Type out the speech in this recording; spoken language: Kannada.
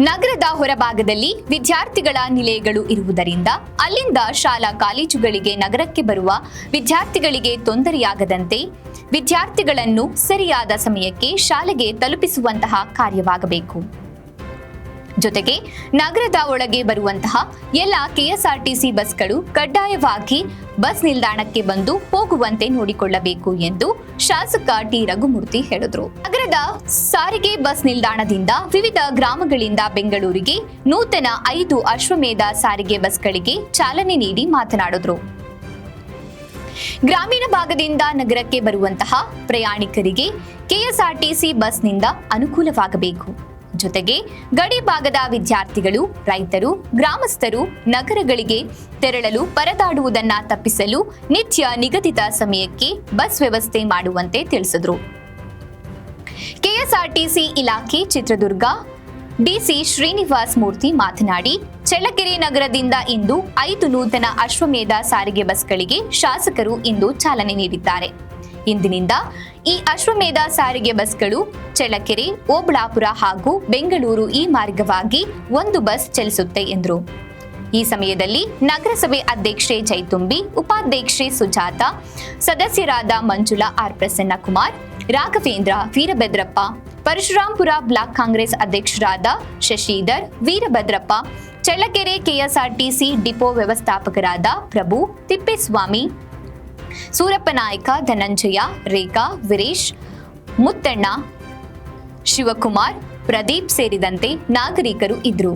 ನಗರದ ಹೊರಭಾಗದಲ್ಲಿ ವಿದ್ಯಾರ್ಥಿಗಳ ನಿಲಯಗಳು ಇರುವುದರಿಂದ ಅಲ್ಲಿಂದ ಶಾಲಾ ಕಾಲೇಜುಗಳಿಗೆ ನಗರಕ್ಕೆ ಬರುವ ವಿದ್ಯಾರ್ಥಿಗಳಿಗೆ ತೊಂದರೆಯಾಗದಂತೆ ವಿದ್ಯಾರ್ಥಿಗಳನ್ನು ಸರಿಯಾದ ಸಮಯಕ್ಕೆ ಶಾಲೆಗೆ ತಲುಪಿಸುವಂತಹ ಕಾರ್ಯವಾಗಬೇಕು. ಜೊತೆಗೆ ನಗರದ ಒಳಗೆ ಬರುವಂತಹ ಎಲ್ಲ ಕೆಎಸ್ಆರ್ಟಿಸಿ ಬಸ್ಗಳು ಕಡ್ಡಾಯವಾಗಿ ಬಸ್ ನಿಲ್ದಾಣಕ್ಕೆ ಬಂದು ಹೋಗುವಂತೆ ನೋಡಿಕೊಳ್ಳಬೇಕು ಎಂದು ಶಾಸಕ ಟಿ ರಘುಮೂರ್ತಿ ಹೇಳಿದರು. ನಗರದ ಸಾರಿಗೆ ಬಸ್ ನಿಲ್ದಾಣದಿಂದ ವಿವಿಧ ಗ್ರಾಮಗಳಿಂದ ಬೆಂಗಳೂರಿಗೆ ನೂತನ 5 ಅಶ್ವಮೇಧ ಸಾರಿಗೆ ಬಸ್ಗಳಿಗೆ ಚಾಲನೆ ನೀಡಿ ಮಾತನಾಡಿದರು. ಗ್ರಾಮೀಣ ಭಾಗದಿಂದ ನಗರಕ್ಕೆ ಬರುವಂತಹ ಪ್ರಯಾಣಿಕರಿಗೆ ಕೆಎಸ್ಆರ್ಟಿಸಿ ಬಸ್ನಿಂದ ಅನುಕೂಲವಾಗಬೇಕು. ಜೊತೆಗೆ ಗಡಿ ಭಾಗದ ವಿದ್ಯಾರ್ಥಿಗಳು, ರೈತರು, ಗ್ರಾಮಸ್ಥರು ನಗರಗಳಿಗೆ ತೆರಳಲು ಪರದಾಡುವುದನ್ನ ತಪ್ಪಿಸಲು ನಿತ್ಯ ನಿಗದಿತ ಸಮಯಕ್ಕೆ ಬಸ್ ವ್ಯವಸ್ಥೆ ಮಾಡುವಂತೆ ತಿಳಿಸಿದರು. ಕೆಎಸ್ಆರ್ಟಿಸಿ ಇಲಾಖೆ ಚಿತ್ರದುರ್ಗ ಡಿಸಿ ಶ್ರೀನಿವಾಸ್ ಮೂರ್ತಿ ಮಾತನಾಡಿ, ಚಳ್ಳಕೆರೆ ನಗರದಿಂದ ಇಂದು 5 ನೂತನ ಅಶ್ವಮೇಧ ಸಾರಿಗೆ ಬಸ್ಗಳಿಗೆ ಶಾಸಕರು ಇಂದು ಚಾಲನೆ ನೀಡಿದ್ದಾರೆ. ಇಂದಿನಿಂದ ಈ ಅಶ್ವಮೇಧ ಸಾರಿಗೆ ಬಸ್ಗಳು ಚಳ್ಳಕೆರೆ, ಓಬಳಾಪುರ ಹಾಗೂ ಬೆಂಗಳೂರು ಈ ಮಾರ್ಗವಾಗಿ 1 ಬಸ್ ಚಲಿಸುತ್ತೆ ಎಂದರು. ಈ ಸಮಯದಲ್ಲಿ ನಗರಸಭೆ ಅಧ್ಯಕ್ಷೆ ಜೈತುಂಬಿ, ಉಪಾಧ್ಯಕ್ಷೆ ಸುಜಾತ, ಸದಸ್ಯರಾದ ಮಂಜುಳಾ ಆರ್ ಪ್ರಸನ್ನಕುಮಾರ್, ರಾಘವೇಂದ್ರ, ವೀರಭದ್ರಪ್ಪ, ಪರಶುರಾಂಪುರ ಬ್ಲಾಕ್ ಕಾಂಗ್ರೆಸ್ ಅಧ್ಯಕ್ಷರಾದ ಶಶಿಧರ್, ವೀರಭದ್ರಪ್ಪ, ಚಳ್ಳಕೆರೆ ಕೆಎಸ್ಆರ್ಟಿಸಿ ಡಿಪೋ ವ್ಯವಸ್ಥಾಪಕರಾದ ಪ್ರಭು, ತಿಪ್ಪೇಸ್ವಾಮಿ, ಸೂರಪ್ಪನಾಯಕ, ಧನಂಜಯ, ರೇಖಾ, ವೀರೇಶ್, ಮುತ್ತಣ್ಣ, ಶಿವಕುಮಾರ್, ಪ್ರದೀಪ್ ಸೇರಿದಂತೆ ನಾಗರಿಕರು ಇದ್ದರು.